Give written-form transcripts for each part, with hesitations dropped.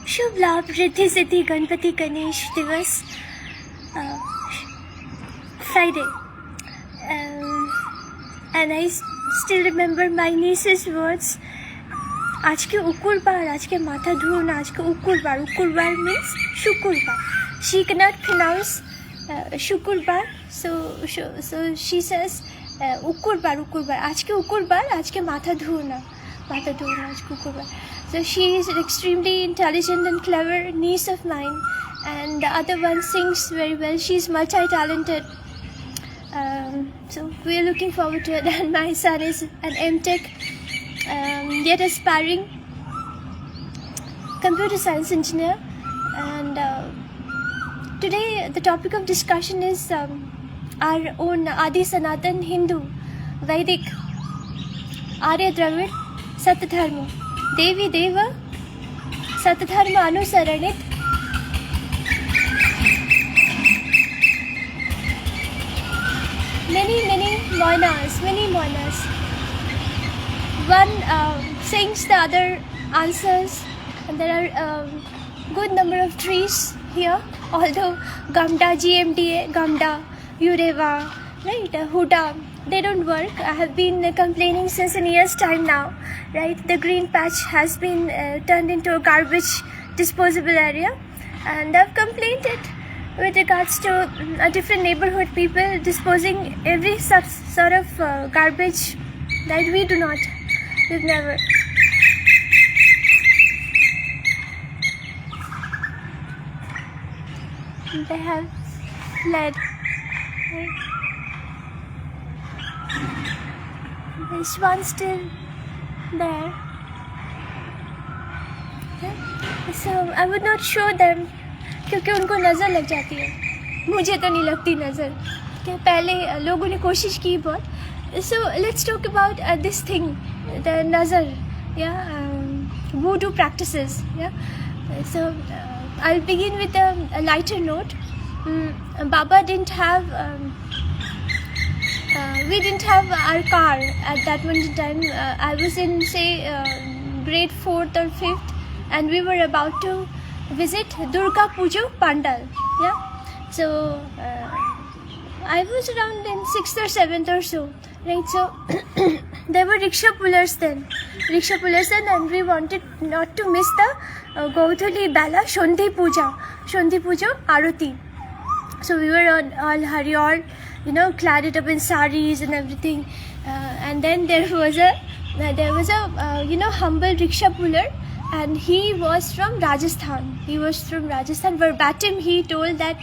शुभ लाभ रिद्धि सिद्धि गणपति गणेश दिवस Friday, and I still remember my niece's words. आज के उकुरबार, आज के माथा धोना, आज के उकुरबार. उकुरबार means शुक्रबार. She cannot pronounce शुक्रबार, so she says उकुरबार, उकुरबार. आज के उकुरबार, आज के माथा धोना, आज के उकुरबार. So she is an extremely intelligent and clever niece of mine, and the other one sings very well. She's multi-talented. So we are looking forward to it. And my son is an M.Tech, yet aspiring computer science engineer. And today the topic of discussion is our own Adi Sanatan Hindu, Vedic, Arya Dravid, Satadharma, Devi Deva, Satadharma Anusaranit, many moinas. One sings, the other answers, and there are good number of trees here. Although Gamda, GMDA, Gamda, Ureva, right, Huda, they don't work. I have been complaining since a year's time now, right? The green patch has been turned into a garbage disposable area, and I've complained it with regards to a different neighborhood people disposing every sort of garbage that we do not. We've never. They have fled. Right? There's one still there. Yeah? So I would not show them क्योंकि उनको नज़र लग जाती है. मुझे तो नहीं लगती नज़र. क्या पहले लोगों ने कोशिश की बहुत. So let's talk about this thing, the nazar, voodoo practices. So I'll begin with a lighter note. Baba didn't have, we didn't have our car at that point in time. I was in grade 4th or 5th, and we were about to visit Durga Puja Pandal. So I was around in 6th or 7th or so. Right, so there were rickshaw pullers then, and we wanted not to miss the Gaudhali Bala Shondhi Puja Arati. So we were all hurry, clad it up in saris and everything, and then there was a humble rickshaw puller, and he was from Rajasthan. Verbatim he told that,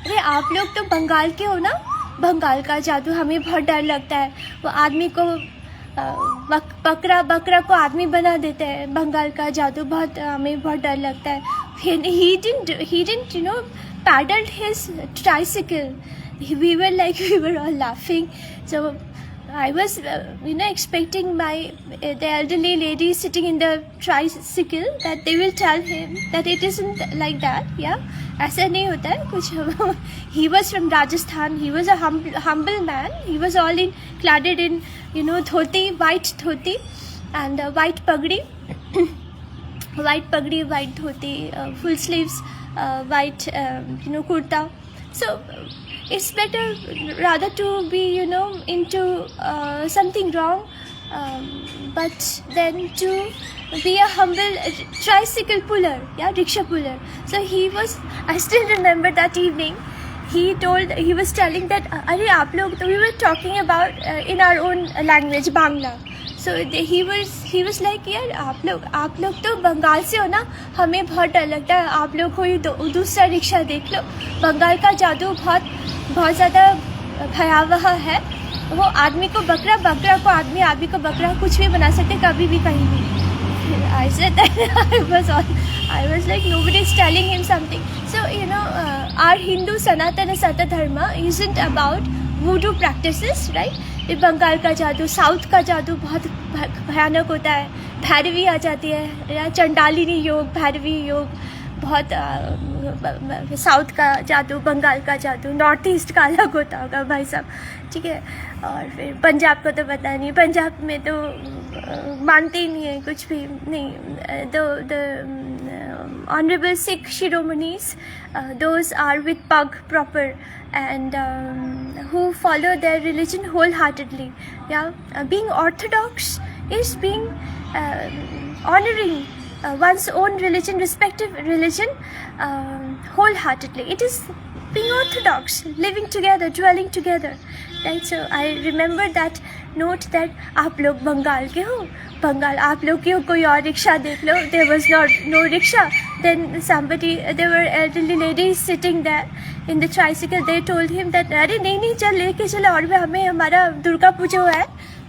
अरे आप लोग तो बंगाल के हो ना, बंगाल का जादू हमें बहुत डर लगता है. वो आदमी को बकरा को आदमी बना देते हैं. बंगाल का जादू हमें बहुत डर लगता है. He didn't paddled his tricycle. We were all laughing. So I was expecting the elderly lady sitting in the tricycle that they will tell him that it isn't like that. ऐसा नहीं होता है कुछ. He was from Rajasthan. He was a humble man. He was all cladded in dhoti, white dhoti, and white pagdi, white dhoti, full sleeves, white kurta. So it's better rather to be into something wrong, but then to be a humble tricycle puller, rickshaw puller. So I still remember that evening, he was telling that अरे आप लोग, we were talking about in our own language, Bangla. So he was like, यार आप लोग तो बंगाल से हो ना, हमें बहुत डर लगता है. आप लोग कोई दूसरा रिक्शा देख लो. बंगाल का जादू बहुत ज़्यादा भयावह है. वो आदमी को बकरा को आदमी को बकरा कुछ भी बना सकते, कभी भी कहीं भी. I said that I was like, nobody's telling him something. So our Hindu Sanatana Satadharma isn't about voodoo practices, right? Bengal का जादू, साउथ का जादू बहुत भयानक होता है. भैरवी आ जाती है, या चंडालिनी योग, भैरवी योग, बहुत साउथ का जादू, बंगाल का जादू, नॉर्थ ईस्ट का अलग होता होगा भाई साहब. ठीक है. और फिर पंजाब को तो पता नहीं, पंजाब में तो मानते ही नहीं है कुछ भी नहीं. honorable Sikh Shiromanis, those are with Pug proper, and who follow their religion wholeheartedly. Yeah, being orthodox is being honoring one's own religion, respective religion, wholeheartedly. It is being orthodox, living together, dwelling together, right? So I remember that note that आप लोग बंगाल के हो, बंगाल आप लोग के हो, कोई और रिक्शा देख लो. There was no rickshaw. Then there were elderly ladies sitting there in the tricycle. They told him that अरे नहीं चल लेके चलो, और भी हमें हमारा दुर्गा पूजा है,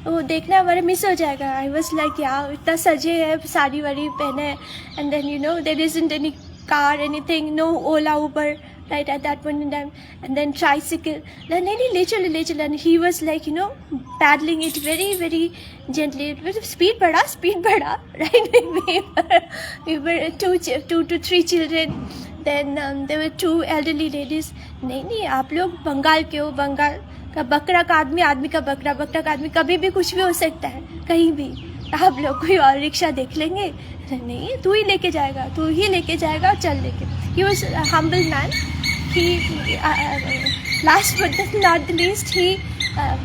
वो देखना हमारा मिस हो जाएगा. I was like, यार इतना सजे है, साड़ी वाड़ी पहने, and then there isn't any car, anything, no Ola, Uber, right, at that point in time. And then tricycle, then ले चलो, and he was like paddling it very very gently. Speed बढ़ा, right? we were two to three children. Then there were two elderly ladies. नहीं आप लोग बंगाल के हो, बंगाल का बकरा का आदमी का बकरा का आदमी, कभी भी कुछ भी हो सकता है, कहीं भी. आप लोग कोई और रिक्शा देख लेंगे. नहीं, तू ही लेके जाएगा, चल लेके. He was a humble man. He last but not the least, he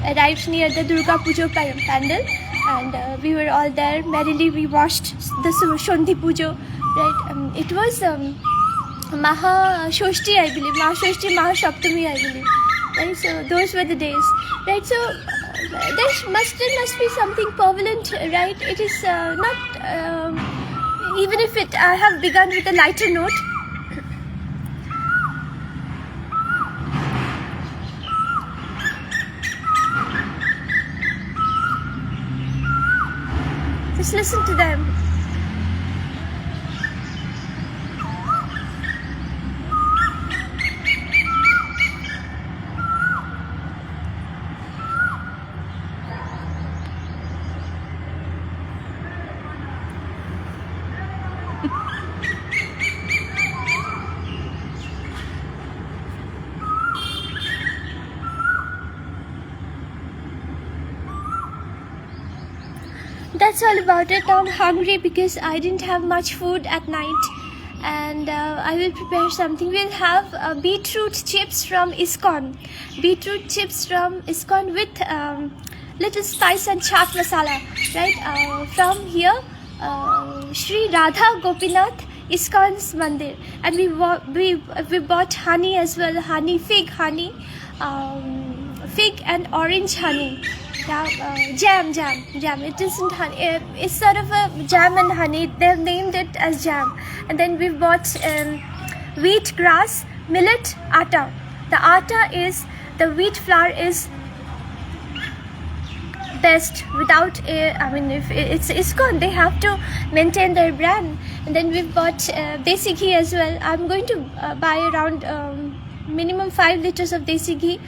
arrived near the Durga Puja pandal, and we were all there. Merrily we watched the Shondi Puja, right? It was Maha Shoshti, I believe, Maha Saptami, I believe, right? So those were the days, right? So there must be something prevalent, right? It is not even if I have begun with a lighter note. Just listen to them. That's all about it. Now I'm hungry because I didn't have much food at night, and I will prepare something. We'll have beetroot chips from ISKCON. Beetroot chips from ISKCON with little spice and chaat masala, right? From here, Sri Radha Gopinath ISKCON's mandir, and we bought honey as well, fig and orange honey. Jam. It isn't honey. It's sort of a jam and honey. They've named it as jam. And then we've bought wheat grass, millet, atta. The wheat flour is best. Without if it's ISKCON, they have to maintain their brand. And then we've bought desi ghee as well. I'm going to buy around minimum 5 liters of desi ghee,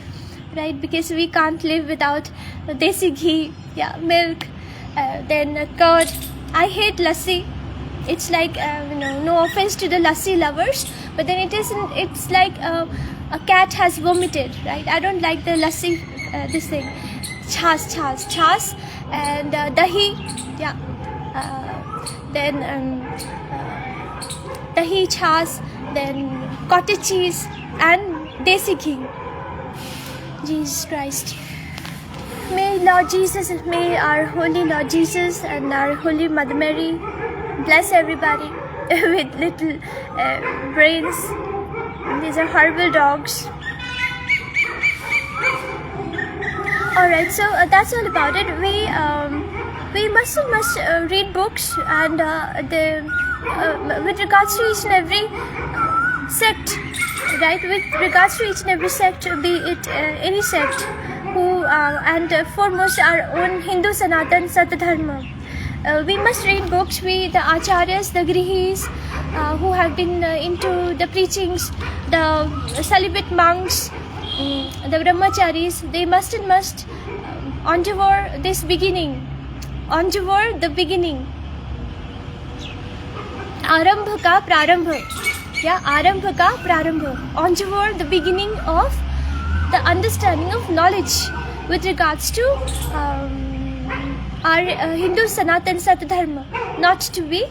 right? Because we can't live without desi ghee, milk, then curd. I hate lassi. It's like no offense to the lassi lovers, but then it's like a cat has vomited, right? I don't like the lassi, this thing. Chas, and dahi, then dahi, chas, then cottage cheese and desi ghee. Jesus Christ. May Lord Jesus, may our Holy Lord Jesus and our Holy Mother Mary bless everybody with little brains. These are horrible dogs. Alright, so that's all about it. We must read books, and with regards to each and every sect, right? With regards to each and every sect, be it any sect, and foremost our own Hindu Sanatan Satadharma. We must read books. The Acharyas, the Grihis, who have been into the preachings, the celibate monks, the Brahmacharis, they must endeavor this beginning. Endeavor the beginning. Arambha ka prarambha. Arambha ka prarambha. Endeavor the beginning of the understanding of knowledge with regards to our Hindu Sanatan Satadharma, not to be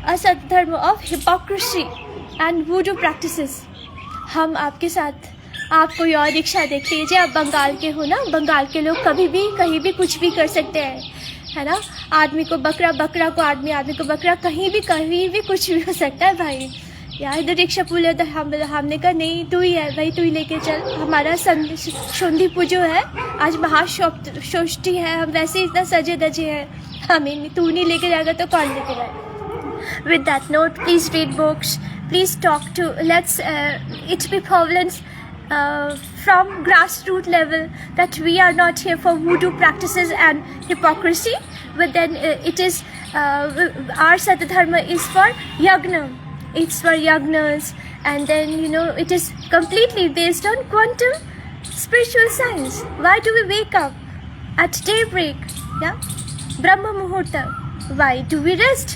असत धर्म of hypocrisy and वुडू practices. हम आपके साथ, आप कोई और rickshaw देख लीजिए, आप बंगाल के हो ना, बंगाल के लोग कभी भी कहीं भी कुछ भी कर सकते हैं, है ना। आदमी को बकरा, बकरा को आदमी, आदमी को बकरा, कहीं भी कुछ भी हो सकता है भाई। यार इधर रिक्शा पुल है, तो हमने कहा नहीं तू ही है भाई, तू ही लेके चल। हमारा संधि पूजो है आज, महाषष्ठी है, हम वैसे इतना सजे धजे हैं, हमें तू नहीं लेके जाएगा तो कौन लेके जाएगा। With that note, please read books, please talk to, let's it's be problems from grassroots level, that we are not here for voodoo practices and hypocrisy, but then it is our Satadharma is for yagna, it's for yagnas, and then it is completely based on quantum spiritual science. Why do we wake up at daybreak? Yeah, Brahma Muhurta. Why do we rest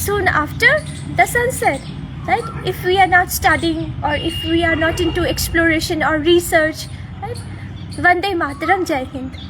soon after the sunset? Right? If we are not studying, or if we are not into exploration or research, right? Vande Mataram, Jai Hind.